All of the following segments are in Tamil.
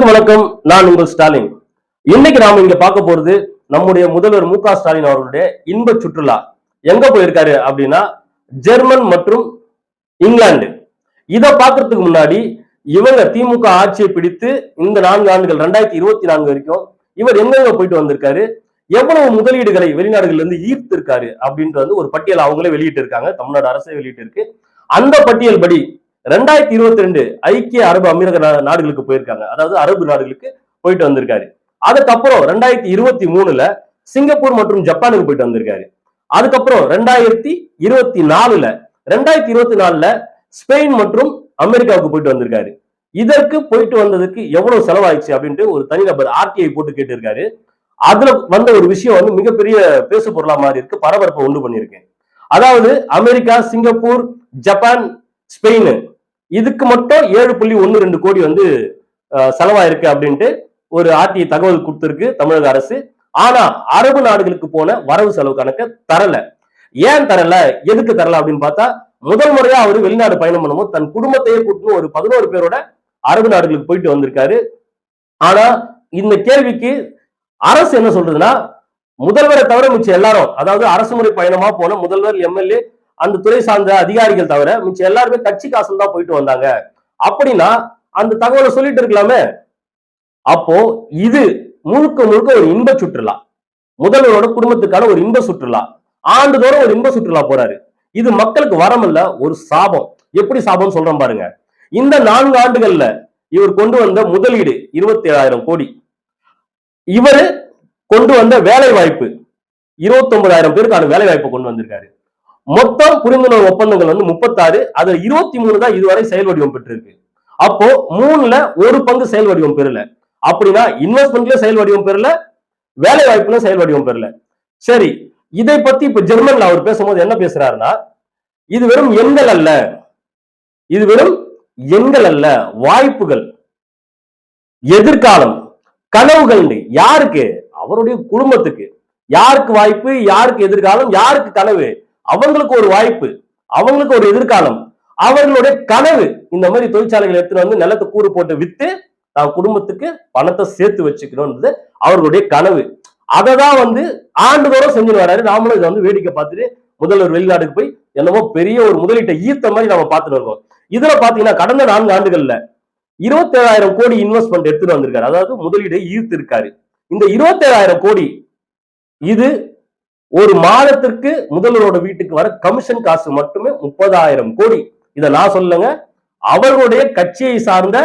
அனைவருக்கும் வணக்கம். நான் உங்கள் ஸ்டாலின். இன்னைக்கு நாம இங்க பார்க்க போறது நம்முடைய முதல்வர் மு க ஸ்டாலின் அவர்களுடைய இன்ப சுற்றுலா. எங்க போயிருக்காரு அப்படின்னா ஜெர்மன் மற்றும் இங்கிலாந்து. இதை பார்க்கறதுக்கு முன்னாடி இவங்க திமுக ஆட்சியை பிடித்து இந்த 4 ஆண்டுகள் 2024 வரைக்கும் இவர் எங்கெங்க போயிட்டு வந்திருக்காரு, எவ்வளவு முதலீடுகளை வெளிநாடுகள்ல இருந்து ஈர்த்து இருக்காரு அப்படின்றது ஒரு பட்டியல் அவங்களே வெளியிட்டு இருக்காங்க. தமிழ்நாடு அரசே வெளியிட்டு இருக்கு. அந்த பட்டியல் படி 2022 ஐக்கிய அரபு அமீரக நாடுகளுக்கு போயிருக்காங்க. அதாவது அரபு நாடுகளுக்கு போயிட்டு வந்திருக்காரு. அதுக்கப்புறம் 2023 சிங்கப்பூர் மற்றும் ஜப்பானுக்கு போயிட்டு வந்திருக்காரு. அதுக்கப்புறம் 2024 ஸ்பெயின் மற்றும் அமெரிக்காவுக்கு போயிட்டு வந்திருக்காரு. இதற்கு போயிட்டு வந்ததுக்கு எவ்வளவு செலவாயிடுச்சு அப்படின்ட்டு ஒரு தனிநபர் ஆர்டிஐ போட்டு கேட்டு இருக்காரு. அதுல வந்த ஒரு விஷயம் மிகப்பெரிய பேசு பொருளா மாதிரி இருக்கு, பரபரப்பை உண்டு பண்ணியிருக்கேன். அதாவது அமெரிக்கா, சிங்கப்பூர், ஜப்பான், ஸ்பெயின் இதுக்கு மட்டும் 7.12 கோடி செலவாயிருக்கு அப்படின்ட்டு ஒரு ஆர்டிஐ தகவல் கொடுத்திருக்கு தமிழக அரசு. ஆனா அரபு நாடுகளுக்கு போன வரவு செலவு கணக்க தரல. ஏன் தரல, எதுக்கு தரல அப்படின்னு பார்த்தா, முதல் முறையா அவரு வெளிநாடு பயணம் பண்ணும்போது தன் குடும்பத்தையே கூட்டின்னு ஒரு 11 பேரோட அரபு நாடுகளுக்கு போயிட்டு வந்திருக்காரு. ஆனா இந்த கேள்விக்கு அரசு என்ன சொல்றதுன்னா, முதல்வரை தவிர மிச்சம் எல்லாரும், அதாவது அரசு முறை பயணமா போன முதல்வர், எம்எல்ஏ, அந்த துறை சார்ந்த அதிகாரிகள் தவிர மிச்சம் எல்லாருமே கட்சி காசுல தான் போயிட்டு வந்தாங்க அப்படின்னா அந்த தகவலை சொல்லிட்டு இருக்கலாமே. அப்போ இது முழுக்க முழுக்க ஒரு இன்ப சுற்றுலா, முதல்வரோட குடும்பத்துக்கான ஒரு இன்ப சுற்றுலா. ஆண்டுதோறும் ஒரு இன்ப சுற்றுலா போறாரு. இது மக்களுக்கு வரம் இல்ல, ஒரு சாபம். எப்படி சாபம் சொல்றேன் பாருங்க. இந்த 4 ஆண்டுகள்ல இவர் கொண்டு வந்த முதலீடு 27,000 கோடி. இவரு கொண்டு வந்த வேலை வாய்ப்பு 29,000 பேருக்கான வேலை வாய்ப்பை கொண்டு வந்திருக்காரு. மொத்தம் புரிந்துணர்வு ஒப்பந்தங்கள் 36, அதுல 23 தான் இதுவரை செயல் வடிவம் பெற்றிருக்கு. அப்போ 3ல ஒரு பங்கு செயல் வடிவம் பெறல. அப்படின்னா இன்வெஸ்ட்மெண்ட்ல செயல் வடிவம் பெறல, வேலை வாய்ப்புல செயல் வடிவம் பெறல. சரி, இதை பத்தி இப்ப ஜெர்மன்ல அவர் பேசும்போது என்ன பேசுறாருன்னா, இது வெறும் எண்கள் அல்ல, இது வெறும் எண்கள் அல்ல, வாய்ப்புகள், எதிர்காலம், கனவுகள். யாருக்கு? அவருடைய குடும்பத்துக்கு. யாருக்கு வாய்ப்பு, யாருக்கு எதிர்காலம், யாருக்கு கனவு? அவங்களுக்கு ஒரு வாய்ப்பு, அவங்களுக்கு ஒரு எதிர்காலம், அவர்களுடைய கனவு. இந்த மாதிரி தொழிற்சாலைகள் எடுத்துட்டு வந்து நிலத்தை கூறு போட்டு வித்து தான் குடும்பத்துக்கு பணத்தை சேர்த்து வச்சுக்கணும்ன்றது அவர்களுடைய கனவு. அதை தான் ஆண்டுதோறும் செஞ்சு வராரு. நாமளும் இதை வேடிக்கை பார்த்துட்டு முதல்வர் வெளிநாட்டுக்கு போய் என்னமோ பெரிய ஒரு முதலீட்டை ஈர்த்த மாதிரி நம்ம பார்த்துட்டு இருக்கோம். இதுல பாத்தீங்கன்னா கடந்த 4 ஆண்டுகள்ல 27,000 கோடி இன்வெஸ்ட்மெண்ட் எடுத்துட்டு வந்திருக்காரு. அதாவது முதலீடை ஈர்த்து இருக்காரு. இந்த 27,000 கோடி இது ஒரு மாதத்திற்கு முதல்வரோட வீட்டுக்கு வர கமிஷன் காசு மட்டுமே 30,000 கோடி. இதை நான் சொல்லுங்க, அவர்களுடைய கட்சியை சார்ந்த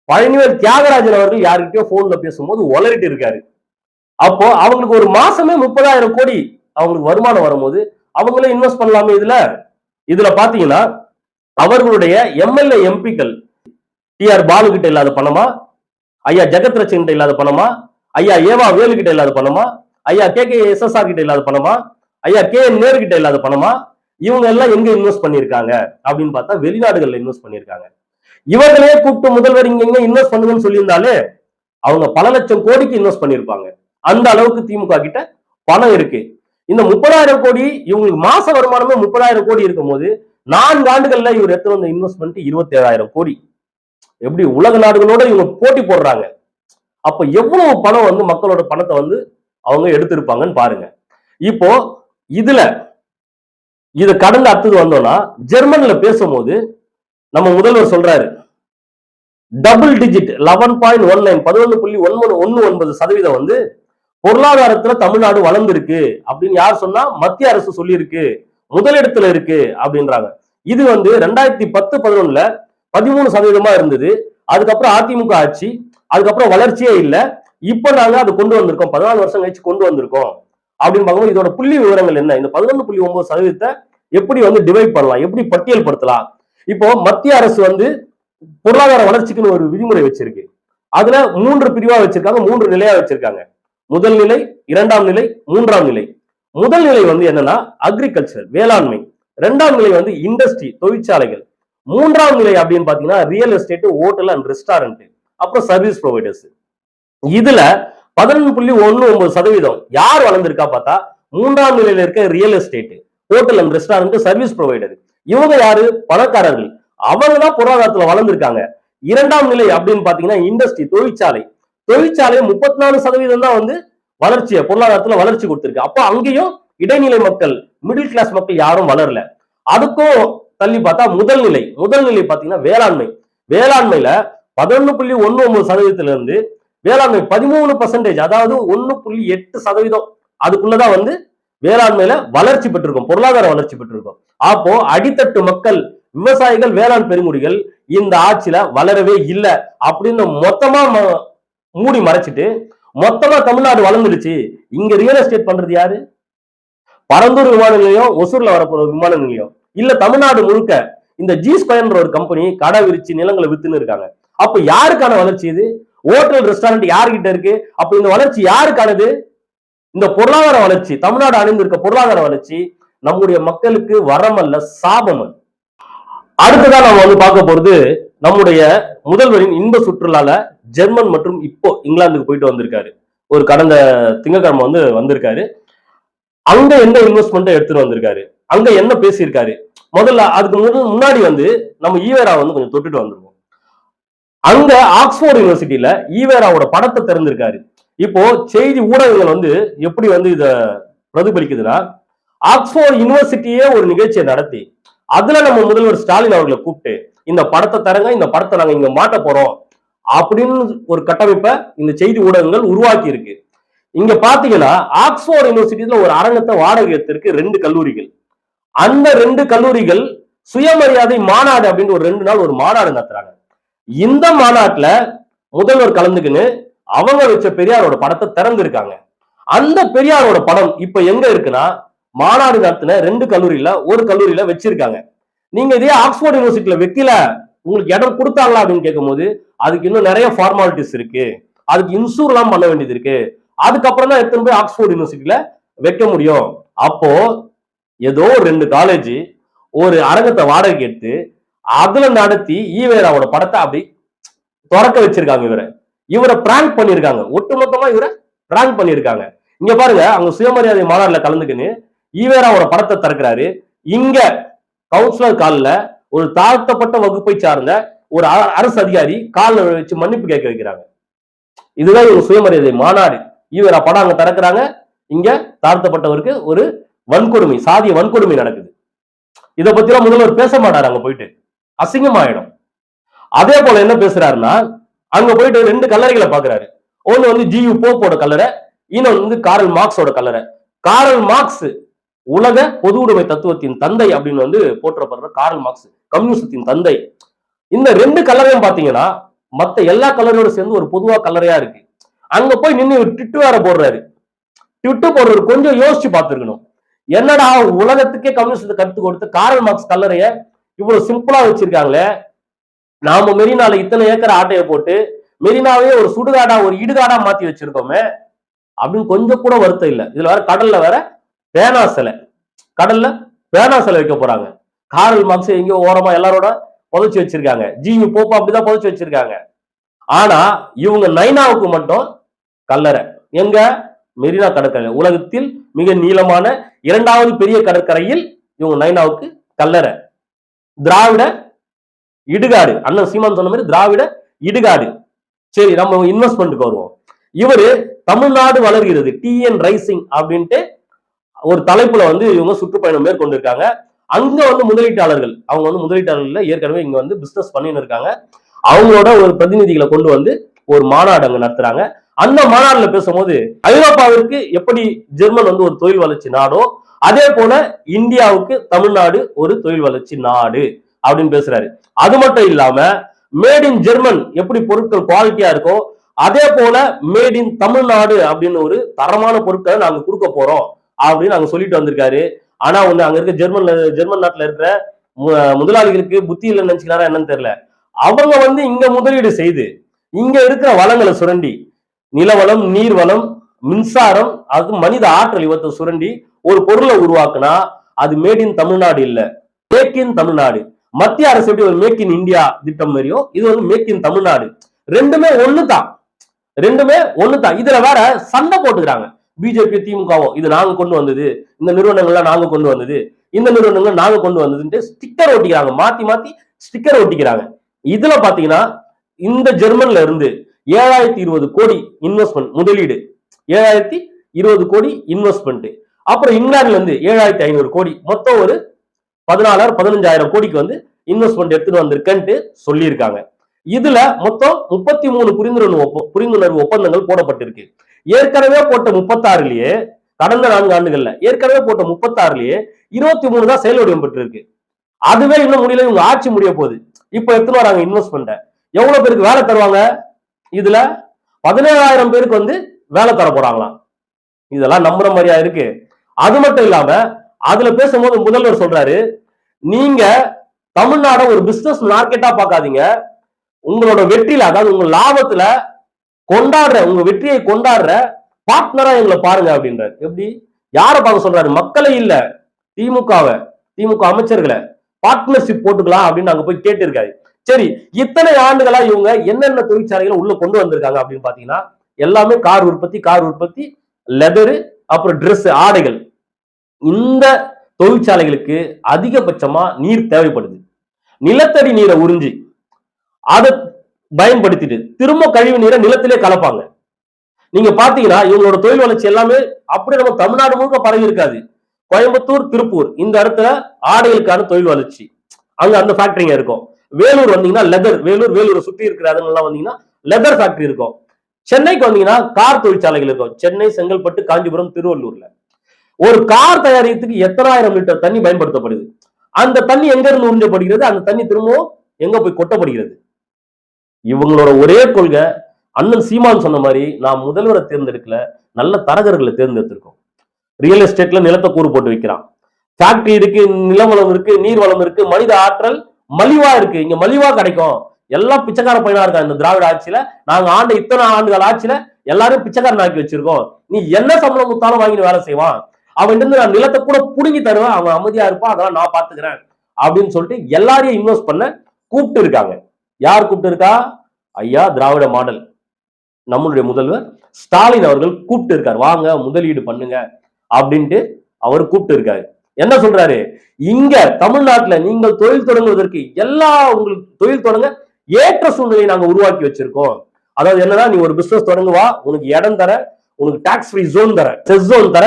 பழனிவேல் தியாகராஜன் அவர்கள் யாருக்கிட்டயோ போன்ல பேசும்போது உளறிட்டு இருக்காரு. அப்போ அவங்களுக்கு ஒரு மாசமே 30,000 கோடி அவங்களுக்கு வருமானம் வரும்போது அவங்களே இன்வெஸ்ட் பண்ணலாமே. இதுல பாத்தீங்கன்னா அவர்களுடைய எம்எல்ஏ, எம்பிக்கள் டி.ஆர். பாலு கிட்ட இல்லாத பணமா, ஐயா ஜெகத் ரட்சன் கிட்ட இல்லாத பணமா, ஐயா ஏவா வேலு கிட்ட இல்லாத பணமா, ஐயா KKSSR கிட்ட இல்லாத பணமா, ஐயா KN நேரு கிட்ட இல்லாத பணமா, இவங்க எல்லாம் எங்க இன்வெஸ்ட் பண்ணிருக்காங்க அப்படின்னு பார்த்தா வெளிநாடுகள்ல இன்வெஸ்ட் பண்ணிருக்காங்க. இவர்களே கூப்பிட்டு முதல்வர் இங்க எங்க இன்வெஸ்ட் பண்ணுங்கன்னு சொல்லியிருந்தாலே அவங்க பல லட்சம் கோடிக்கு இன்வெஸ்ட் பண்ணிருப்பாங்க. அந்த அளவுக்கு திமுக கிட்ட பணம் இருக்கு. இந்த 30,000 கோடி இவங்களுக்கு மாச வருமானமே 30,000 கோடி இருக்கும் போது 4 ஆண்டுகள்ல இவர் எடுத்து வந்த இன்வெஸ்ட்மெண்ட் 27,000 கோடி. எப்படி உலக நாடுகளோட இவங்க போட்டி போடுறாங்க. அப்ப எவ்வளவு பணம் மக்களோட பணத்தை அவங்க எடுத்திருப்பாங்கன்னு பாருங்க. இப்போ இத கடந்து அடுத்தது வந்தோம்னா ஜெர்மன்ல பேசும்போது நம்ம முதல்வர் சொல்றாரு, டபுள் டிஜிட் 11.19 11.19% பொருளாதாரத்துல தமிழ்நாடு வளர்ந்திருக்கு அப்படின்னு யார் சொன்னா? மத்திய அரசு சொல்லி இருக்கு, முதலிடத்துல இருக்கு அப்படின்றாங்க. இது 2010-11 13% இருந்தது. அதுக்கப்புறம் அதிமுக ஆட்சி, அதுக்கப்புறம் வளர்ச்சியே இல்லை. இப்ப நாங்க அதை கொண்டு வந்திருக்கோம், 14 வருஷம் கழிச்சு கொண்டு வந்திருக்கோம் அப்படின்னு பார்க்கும்போது இதோட புள்ளி விவரங்கள் என்ன? இந்த 11.9% எப்படி டிவைட் பண்ணலாம், எப்படி பட்டியல் படுத்தலாம்? இப்போ மத்திய அரசு பொருளாதார வளர்ச்சிக்குன்னு ஒரு விதிமுறை வச்சிருக்கு. அதுல 3 பிரிவா வச்சிருக்காங்க, 3 நிலையா வச்சிருக்காங்க. முதல் நிலை, 2ஆம் நிலை, 3ஆம் நிலை. முதல் நிலை என்னன்னா அக்ரிகல்ச்சர், வேளாண்மை. 2ஆம் நிலை இண்டஸ்ட்ரி, தொழிற்சாலைகள். 3ஆம் நிலை அப்படின்னு பாத்தீங்கன்னா real estate, hotel and restaurant, அப்புறம் சர்வீஸ் ப்ரொவைடர்ஸ். இதுல 11.19% யார் வளர்ந்திருக்கா பார்த்தா 3ஆம் நிலையில இருக்க real estate, hotel and restaurant, service provider. இவங்க யாரு? பணக்காரர்கள். அவங்க தான் பொருளாதாரத்துல வளர்ந்திருக்காங்க. இரண்டாம் நிலை அப்படின்னு பாத்தீங்கன்னா இண்டஸ்ட்ரி, தொழிற்சாலை. தொழிற்சாலை 34% தான் வந்து வளர்ச்சியை பொருளாதாரத்துல வளர்ச்சி கொடுத்திருக்கு. அப்போ அங்கேயும் இடைநிலை மக்கள், மிடில் கிளாஸ் மக்கள் யாரும் வளரல. அதுக்கும் தள்ளி பார்த்தா முதல் நிலை பாத்தீங்கன்னா வேளாண்மை. வேளாண்மையில 11.19% இருந்து வேளாண்மை 13%, அதாவது 1.8% அதுக்குள்ளதான் வந்து வேளாண்மையில வளர்ச்சி பெற்றிருக்கும், பொருளாதார வளர்ச்சி பெற்றிருக்கும். அப்போ அடித்தட்டு மக்கள், விவசாயிகள், வேளாண் பெருங்குடிகள் இந்த ஆட்சியில வளரவே இல்லை அப்படின்னு மொத்தமா மூடி மறைச்சிட்டு மொத்தமா தமிழ்நாடு வளர்ந்துடுச்சு. இங்க ரியல் எஸ்டேட் பண்றது யாரு? பரந்தூர் விமான நிலையம், ஒசூர்ல வரப்போற விமான நிலையம் இல்ல, தமிழ்நாடு முழுக்க இந்த ஜி ஸ்கொயர்ன்ற ஒரு கம்பெனி கடை விரிச்சு நிலங்களை வித்துன்னு இருக்காங்க. அப்ப யாருக்கான வளர்ச்சி இது? ஹோட்டல் ரெஸ்டாரண்ட் யாருகிட்ட இருக்கு? அப்ப இந்த வளர்ச்சி யாருக்கானது? இந்த பொருளாதார வளர்ச்சி, தமிழ்நாடு அணிந்திருக்க பொருளாதார வளர்ச்சி நம்முடைய மக்களுக்கு வரமல்ல, சாபம். அடுத்ததான் நம்ம வந்து பார்க்க போறது நம்முடைய முதல்வரின் இன்ப சுற்றுலால ஜெர்மன் மற்றும் இப்போ இங்கிலாந்துக்கு போயிட்டு வந்திருக்காரு. ஒரு கடந்த திங்கட்கிழமை வந்து வந்திருக்காரு. அங்க எந்த இன்வெஸ்ட்மெண்ட் எடுத்துட்டு வந்திருக்காரு, அங்க என்ன பேசியிருக்காரு, முதல்ல அதுக்கு முன்னாடி வந்து நம்ம ஈவேரா வந்து கொஞ்சம் தொட்டுட்டு வந்திருக்கோம். அங்க ஆக்ஸ்போர்ட் யூனிவர்சிட்டியில ஈவேராவோட படத்தை திறந்திருக்காரு. இப்போ செய்தி ஊடகங்கள் வந்து எப்படி வந்து இத பிரதிபலிக்குதுன்னா, ஆக்ஸ்போர்ட் யூனிவர்சிட்டியே ஒரு நிகழ்ச்சியை நடத்தி அதுல நம்ம முதல்வர் ஸ்டாலின் அவர்களை கூப்பிட்டு இந்த படத்தை தரங்க, இந்த படத்தை நாங்க இங்க மாட்ட போறோம் அப்படின்னு ஒரு கட்டமைப்பை இந்த செய்தி ஊடகங்கள் உருவாக்கி இருக்கு. இங்க பாத்தீங்கன்னா ஆக்ஸ்போர்ட் யூனிவர்சிட்டியில ஒரு அரங்கத்தை வாடகை எடுத்திருக்கு 2 கல்லூரிகள். அந்த 2 கல்லூரிகள் சுயமரியாதை மாநாடு அப்படின்னு ஒரு 2 நாள் ஒரு மாநாடு நடத்துறாங்க. இந்த மாநாட்டுல முதல்வர் கலந்துக்குன்னு அவங்க வச்ச பெரியாரோட படத்தை திறந்திருக்காங்க. அந்த பெரியாரோட படம் இப்ப எங்க இருக்குன்னா, மாநாடு நடத்தின 2 கல்லூரியில ஒரு கல்லூரியில வச்சிருக்காங்க. நீங்க இதே ஆக்ஸ்போர்ட் யூனிவர்சிட்டியில வைக்கல, உங்களுக்கு இடம் கொடுத்தாங்களா அப்படின்னு கேட்கும்போது அதுக்கு இன்னும் நிறைய ஃபார்மாலிட்டிஸ் இருக்கு, அதுக்கு இன்சூர் எல்லாம் பண்ண வேண்டியது இருக்கு, அதுக்கப்புறம் தான் எடுத்துன்னு போய் ஆக்ஸ்போர்ட் யூனிவர்சிட்டியில வைக்க முடியும். அப்போ ஏதோ 2 காலேஜ் ஒரு அரங்கத்தை வாடகை எடுத்து அதுல நடத்தி ஈவேராவோட படத்தை அப்படி திறக்க வச்சிருக்காங்க. இவரை பிராங்க் பண்ணிருக்காங்க, ஒட்டுமொத்தமா இவரை பிராங்க் பண்ணிருக்காங்க. இங்க பாருங்க, அங்க சுயமரியாதை மாநாடுல கலந்துக்குன்னு ஈவேராவோட படத்தை திறக்கிறாரு. இங்க கவுன்சிலர் காலில் ஒரு தாழ்த்தப்பட்ட வகுப்பை சார்ந்த ஒரு அரசு அதிகாரி காலில் வச்சு மன்னிப்பு கேட்க வைக்கிறாங்க. இதுதான் இவங்க சுயமரியாதை மாநாடு. ஈவேரா படம் அங்க திறக்கிறாங்க, இங்க தாழ்த்தப்பட்டவருக்கு ஒரு வன்கொடுமை, சாதிய வன்கொடுமை நடக்குது. இதை பத்தி எல்லாம் முதல்வர் பேச மாட்டாரு, அங்க போயிட்டு அசிங்கமாயிடும். அதே போல என்ன பேசுறாருன்னா, அங்க போயிட்டு 2 கல்லறைகளை பாக்குறாரு. ஒண்ணு வந்து ஜியு போப்போட கல்லறை, இன்னொன்னு வந்து காரல் மார்க்ஸோட கல்லறை. காரல் மார்க்ஸ் உலக பொது உடைமை தத்துவத்தின் தந்தை அப்படின்னு வந்து போற்றப்படுற காரல் மார்க்ஸ், கம்யூனிசத்தின் தந்தை. இந்த 2 கல்லறையும் பாத்தீங்கன்னா மத்த எல்லா கல்லறையோட சேர்ந்து ஒரு பொதுவா கல்லறையா இருக்கு. அங்க போய் நின்று ட்விட்டு வேற போடுறாரு. ட்விட்டு போடுறது கொஞ்சம் யோசிச்சு பார்த்திருக்கணும். என்னடா உலகத்துக்கே கம்யூனிஸ்ட் கருத்து கொடுத்து காரல் மார்க்ஸ் கல்லறைய இவ்வளவு சிம்பிளா வச்சிருக்காங்களே, நாம மெரினால இத்தனை ஏக்கர் ஆட்டையை போட்டு மெரினாவே ஒரு சுடுகாடா ஒரு இடுகாடா மாத்தி வச்சிருக்கோமே அப்படின்னு கொஞ்சம் கூட வருத்தம் இல்லை. இதுல வேற கடல்ல வேற பேனா சிலை, கடல்ல பேனா சிலை வைக்க போறாங்க. காரல் மார்க்ஸ் எங்கேயோ ஓரமா எல்லாரோட புதைச்சு வச்சிருக்காங்க, ஜிவி போப்பா அப்படிதான் புதைச்சு வச்சிருக்காங்க. ஆனா இவங்க நைனாவுக்கு மட்டும் கல்லறை எங்க? மெரினா கடற்கரை, உலகத்தில் மிக நீளமான 2வது பெரிய கடற்கரையில் இவங்க நைனாவுக்கு கல்லறை. திராவிட இடுகாடு, அண்ணன் சீமான் சொன்ன மாதிரி திராவிட இடுகாடு. சரி, நம்ம இன்வெஸ்ட்மெண்ட்டுக்கு வருவோம். இவரு தமிழ்நாடு வளர்கிறது டிஎன் ரைசிங் அப்படின்ட்டு ஒரு தலைப்புல வந்து இவங்க சுற்றுப்பயணம் மேற்கொண்டிருக்காங்க. அங்க வந்து முதலீட்டாளர்கள், அவங்க வந்து முதலீட்டாளர்கள் ஏற்கனவே இங்க வந்து பிசினஸ் பண்ணின்னு இருக்காங்க. அவங்களோட ஒரு பிரதிநிதிகளை கொண்டு வந்து ஒரு மாநாடு அங்க நடத்துறாங்க. அந்த மாநாடுல பேசும்போது ஐரோப்பாவிற்கு எப்படி ஜெர்மன் வந்து ஒரு தொழில் வளர்ச்சி நாடோ, அதே போல இந்தியாவுக்கு தமிழ்நாடு ஒரு தொழில் வளர்ச்சி நாடு அப்படின்னு பேசுறாரு. அது மட்டும் இல்லாம மேட் இன் ஜெர்மன் எப்படி பொருட்கள் குவாலிட்டியா இருக்கோ, அதே போல மேட் இன் தமிழ்நாடு அப்படின்னு ஒரு தரமான பொருட்களை நாங்க கொடுக்க போறோம் அப்படின்னு நாங்க சொல்லிட்டு வந்திருக்காரு. ஆனா ஒண்ணு, அங்க இருக்க ஜெர்மன் நாட்டுல இருக்கிற முதலாளிகளுக்கு புத்தி இல்லைன்னு நினைச்சுக்கிறாரா என்னன்னு தெரியல. அவங்க வந்து இங்க முதலீடு செய்து இங்க இருக்கிற வளங்களை சுரண்டி, நிலவளம், நீர்வளம், மின்சாரம், அது மனித ஆற்றல் இவற்றை சுரண்டி ஒரு பொருளை உருவாக்குனா அது மேட் இன் தமிழ்நாடு இல்ல, மேக் இன் தமிழ்நாடு. மத்திய அரசு எப்படி ஒரு மேக் இன் இந்தியா திட்டம் மாதிரியோ இது வந்து மேக் இன் தமிழ்நாடு. ரெண்டுமே ஒண்ணுதான், ரெண்டுமே ஒண்ணுதான். இதுல வேற சண்டை போட்டுக்கிறாங்க பிஜேபி திமுகவும். இது நாங்க கொண்டு வந்தது, இந்த நிறுவனங்கள்லாம் நாங்க கொண்டு வந்தது, இந்த நிறுவனங்கள் நாங்க கொண்டு வந்ததுன்ட்டு ஸ்டிக்கர் ஒட்டிக்கிறாங்க, மாத்தி மாத்தி ஸ்டிக்கர் ஒட்டிக்கிறாங்க. இதுல பாத்தீங்கன்னா இந்த ஜெர்மன்ல இருந்து 7020 கோடி இன்வெஸ்ட்மெண்ட் முதலீடு, 7020 கோடி இன்வெஸ்ட்மெண்ட். அப்புறம் இங்கிலாந்துல இருந்து 7500 கோடி, மொத்தம் ஒரு 14,000 15,000 கோடிக்கு வந்து இன்வெஸ்ட்மெண்ட் எடுத்துட்டு வந்திருக்கன்ட்டு சொல்லியிருக்காங்க. இதுல மொத்தம் 33 புரிந்துணர்வு ஒப்பந்தங்கள் போடப்பட்டிருக்கு. ஏற்கனவே போட்ட 36லயே, கடந்த 4 ஆண்டுகள்ல ஏற்கனவே போட்ட 36லயே 23 தான் செயல் வடிவம் பெற்றிருக்கு. அதுவே இன்னும் முடியல, இவங்க ஆட்சி முடிய போகுது. இப்ப எடுத்துட்டு வராங்க இன்வெஸ்ட்மெண்ட். எவ்வளவு பேருக்கு வேலை தருவாங்க? இதுல 17,000 பேருக்கு வந்து வேலை தர போறாங்களாம். இதெல்லாம் நம்புற மாதிரியா இருக்கு? அது மட்டும் இல்லாம அதுல பேசும்போது முதல்வர் சொல்றாரு, நீங்க தமிழ்நாட ஒரு பிசினஸ் மார்க்கெட்டா பார்க்காதீங்க, உங்களோட வெற்றியில, அதாவது உங்க லாபத்துல கொண்டாடுற, உங்க வெற்றியை கொண்டாடுற பார்ட்னரா எங்களை பாருங்க அப்படின்றாரு. எப்படி? யாரை பார்க்க சொல்றாரு? மக்களை இல்ல, திமுகவை, திமுக அமைச்சர்களை பார்ட்னர்ஷிப் போட்டுக்கலாம் அப்படின்னு அங்க போய் கேட்டு இருக்காரு. சரி, இத்தனை ஆண்டுகளா இவங்க என்னென்ன தொழிற்சாலைகளை உள்ள கொண்டு வந்திருக்காங்க அப்படின்னு பாத்தீங்கன்னா, எல்லாமே கார் உற்பத்தி, லெதரு, அப்புறம் ட்ரெஸ், ஆடைகள். இந்த தொழிற்சாலைகளுக்கு அதிகபட்சமா நீர் தேவைப்படுது. நிலத்தடி நீரை உறிஞ்சி அதை பயன்படுத்திட்டு திரும்ப கழிவு நீரை நிலத்திலே கலப்பாங்க. நீங்க பாத்தீங்கன்னா இவங்களோட தொழில் வளர்ச்சி எல்லாமே அப்படியே நம்ம தமிழ்நாடு முழுக்க பரவி இருக்காது. கோயம்புத்தூர், திருப்பூர் இந்த இடத்துல ஆடைகளுக்கான தொழில் வளர்ச்சி, அங்க அந்த ஃபேக்டரிங்க இருக்கும். வேலூர் வந்தீங்கன்னா லெதர், வேலூரை சுற்றி இருக்கிற இடங்கள்லாம் வந்தீங்கன்னா லெதர் ஃபேக்டரி இருக்கும். சென்னைக்கு வந்தீங்கன்னா கார் தொழிற்சாலைகள் இருக்கும். சென்னை, செங்கல்பட்டு, காஞ்சிபுரம், திருவள்ளூர்ல ஒரு கார் தயாரிக்கிறதுக்கு எத்தனாயிரம் லிட்டர் தண்ணி பயன்படுத்தப்படுது. அந்த தண்ணி எங்க இருந்து உறிஞ்சப்படுகிறது? அந்த தண்ணி திரும்பவும் எங்க போய் கொட்டப்படுகிறது? இவங்களோட ஒரே கொள்கை, அண்ணன் சீமான் சொன்ன மாதிரி, நான் முதல்வரை தேர்ந்தெடுக்கல, நல்ல தரகர்களை தேர்ந்தெடுத்திருக்கோம். ரியல் எஸ்டேட்ல நிலத்தை கூறு போட்டு வைக்கிறான். ஃபேக்டரி இருக்கு, நிலவளம் இருக்கு, நீர் வளம் இருக்கு, மனித ஆற்றல் மலிவா இருக்கு. இங்க மலிவா கிடைக்கும். எல்லாம் பிச்சைக்கார பையனா இருக்கா இந்த திராவிட ஆட்சியில. நாங்க ஆண்ட இத்தனை ஆண்டுகள் ஆட்சியில எல்லாரும் பிச்சைக்காரன் ஆக்கி வச்சிருக்கோம். நீ என்ன சம்பளம் கொடுத்தாலும் வாங்கி வேலை செய்வான். அவன் இருந்து நான் நிலத்தை கூட புடுங்கி தருவேன், அவன் அமைதியா இருப்பான், அதெல்லாம் நான் பாத்துக்கிறேன் அப்படின்னு சொல்லிட்டு எல்லாரையும் இன்வெஸ்ட் பண்ண கூப்பிட்டு இருக்காங்க. யார் கூப்பிட்டு இருக்கா? ஐயா திராவிட மாடல் நம்மளுடைய முதல்வர் ஸ்டாலின் அவர்கள் கூப்பிட்டு இருக்காரு. வாங்க முதலீடு பண்ணுங்க அப்படின்ட்டு அவர் கூப்பிட்டு இருக்காரு. என்ன சொல்றாரு? இங்க தமிழ்நாட்டுல நீங்கள் தொழில் தொடங்குவதற்கு எல்லா உங்களுக்கு தொழில் தொடங்க ஏற்ற சூழ்நிலையை நாங்க உருவாக்கி வச்சிருக்கோம். அதாவது என்னன்னா, நீ ஒரு பிசினஸ் தொடங்குவா, உனக்கு இடம் தர, உனக்கு டாக்ஸ் ஃப்ரீ ஜோன் தர, செஸ் ஜோன் தர,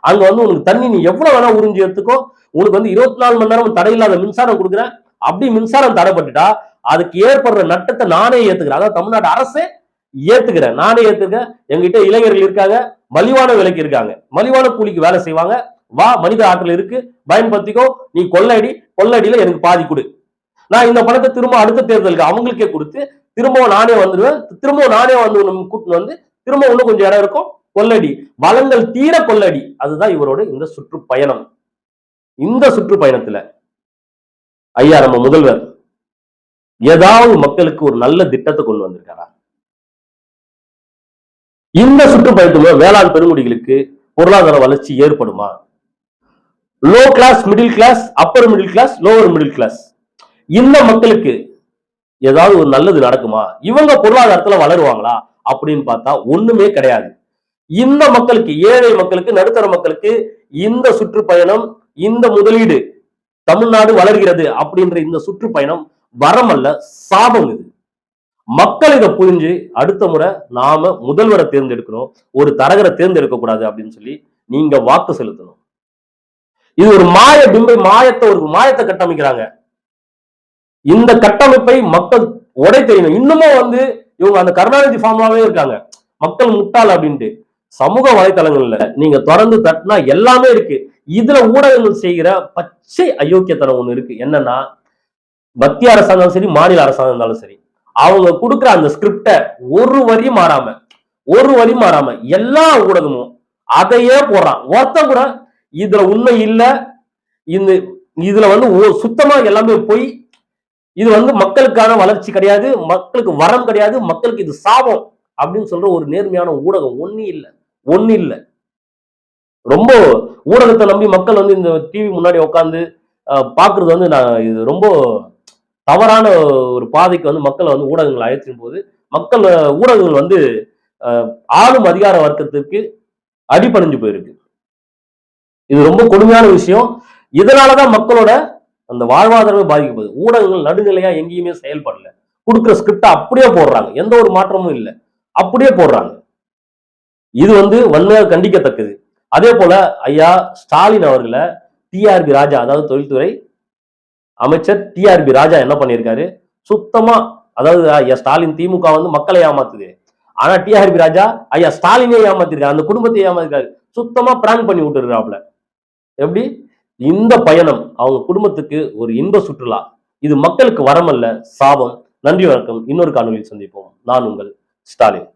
அங்க வந்து உனக்கு தண்ணி நீ எவ்வளவு வேணா உறிஞ்சி எடுத்துக்கோ, உனக்கு வந்து 24 மணி நேரம் தடையில்லாத மின்சாரம் கொடுக்குறேன். அப்படி மின்சாரம் தடைப்பட்டுட்டா அதுக்கு ஏற்படுற நட்டத்தை நானே ஏத்துக்கிறேன். அதாவது தமிழ்நாடு அரசே ஏத்துக்கிறேன், நானே ஏத்துக்கிறேன். எங்கிட்ட இளைஞர்கள் இருக்காங்க, மலிவான விலைக்கு இருக்காங்க, மலிவான கூலிக்கு வேலை செய்வாங்க. வா, மனித ஆற்றல் இருக்கு, பயன்படுத்திக்கோ. நீ கொள்ளடியில எனக்கு பாதி கொடு, நான் இந்த பணத்தை திரும்ப அடுத்த தேர்தலுக்கு அவங்களுக்கே கொடுத்து திரும்பவும் நானே வந்துடுவேன், திரும்பவும் நானே வந்து கூட்டிட்டு வந்து திரும்ப இன்னும் கொஞ்சம் இடம் இருக்கும், கொள்ளடி, வளங்கள் தீர கொள்ளடி. அதுதான் இவரோட இந்த சுற்றுப்பயணம். இந்த சுற்றுப்பயணத்துல ஐயா நம்ம முதல்வர் ஏதாவது மக்களுக்கு ஒரு நல்ல திட்டத்தை கொண்டு வந்திருக்காரா? இந்த சுற்றுப்பயணத்துல வேளாண் பெருங்குடிகளுக்கு பொருளாதார வளர்ச்சி ஏற்படுமா? Low class, middle class, upper middle class, lower middle class இந்த மக்களுக்கு ஏதாவது ஒரு நல்லது நடக்குமா? இவங்க பொருளாதாரத்துல வளருவாங்களா அப்படின்னு பார்த்தா ஒண்ணுமே கிடையாது. இந்த மக்களுக்கு, ஏழை மக்களுக்கு, நடுத்தர மக்களுக்கு இந்த சுற்றுப்பயணம், இந்த முதலீடு, தமிழ்நாடு வளர்கிறது அப்படின்ற இந்த சுற்றுப்பயணம் வரமல்ல, சாபம். இது மக்கள் இதை புரிஞ்சு அடுத்த முறை நாம முதல்வரை தேர்ந்தெடுக்கணும், ஒரு தரகரை தேர்ந்தெடுக்க கூடாது அப்படின்னு சொல்லி நீங்க வாக்கு செலுத்தணும். இது ஒரு மாய பிம்பை, ஒரு மாயத்தை கட்டமைக்கிறாங்க. இந்த கட்டமைப்பை மக்கள் உடை தெரியணும். இன்னமும் வந்து இவங்க அந்த கருணாநிதி ஃபார்முலாவே இருக்காங்க, மக்கள் முட்டாள் அப்படின்ட்டு. சமூக வலைத்தளங்கள்ல நீங்க தொடர்ந்து தட்டினா எல்லாமே இருக்கு. இதுல ஊடகங்கள் செய்கிற பச்சை அயோக்கியத்தனம் ஒண்ணு இருக்கு. என்னன்னா, மத்திய அரசாங்கம் சரி, மாநில அரசாங்கம் இருந்தாலும் சரி, அவங்க கொடுக்குற அந்த ஸ்கிரிப்ட ஒரு வரி மாறாம எல்லா ஊடகமும் அதையே போடுறான். ஒருத்தன் கூட இதுல உண்மை இல்ல, இதுல வந்து சுத்தமா எல்லாமே போய், இது வந்து மக்களுக்கான வளர்ச்சி கிடையாது, மக்களுக்கு வரம் கிடையாது, மக்களுக்கு இது சாபம் அப்படின்னு சொல்ற ஒரு நேர்மையான ஊடகம் ஒண்ணு இல்ல. ரொம்ப ஊடகத்தை நம்பி மக்கள் வந்து இந்த டிவி முன்னாடி உட்காந்து பாக்குறது வந்து இது ரொம்ப தவறான ஒரு பாதைக்கு வந்து மக்களை வந்து ஊடகங்கள் அழைச்சிடும் போது ஊடகங்கள் வந்து ஆளும் அதிகார வர்க்கத்திற்கு அடிபணிஞ்சு போயிருக்கு. இது ரொம்ப கொடுமையான விஷயம். இதனாலதான் மக்களோட அந்த வாழ்வாதாரமே பாதிக்கப்படுது. ஊடகங்கள் நடுநிலையா எங்கேயுமே செயல்படல. கொடுக்குற ஸ்கிரிப்டை அப்படியே போடுறாங்க, எந்த ஒரு மாற்றமும் இல்லை, அப்படியே போடுறாங்க. இது வன்மையாக கண்டிக்கத்தக்கது. அதே போல ஐயா ஸ்டாலின் அவர்களை டிஆர்பி ராஜா, அதாவது தொழில்துறை அமைச்சர் டிஆர்பி ராஜா என்ன பண்ணியிருக்காரு, சுத்தமா, அதாவது ஐயா ஸ்டாலின் திமுக மக்களை ஏமாத்துது, ஆனா டிஆர்பி ராஜா ஐயா ஸ்டாலினே ஏமாத்திருக்காரு, அந்த குடும்பத்தை ஏமாத்திருக்காரு, சுத்தமா பிராங்க் பண்ணி விட்டுருக்காப்ல. எப்படி? இந்த பயணம் அவங்க குடும்பத்துக்கு ஒரு இன்ப சுற்றுலா. இது மக்களுக்கு வரமல்ல, சாபம். நன்றி, வணக்கம். இன்னொரு காணொலியில் சந்திப்போம். நான் உங்கள் ஸ்டாலின்.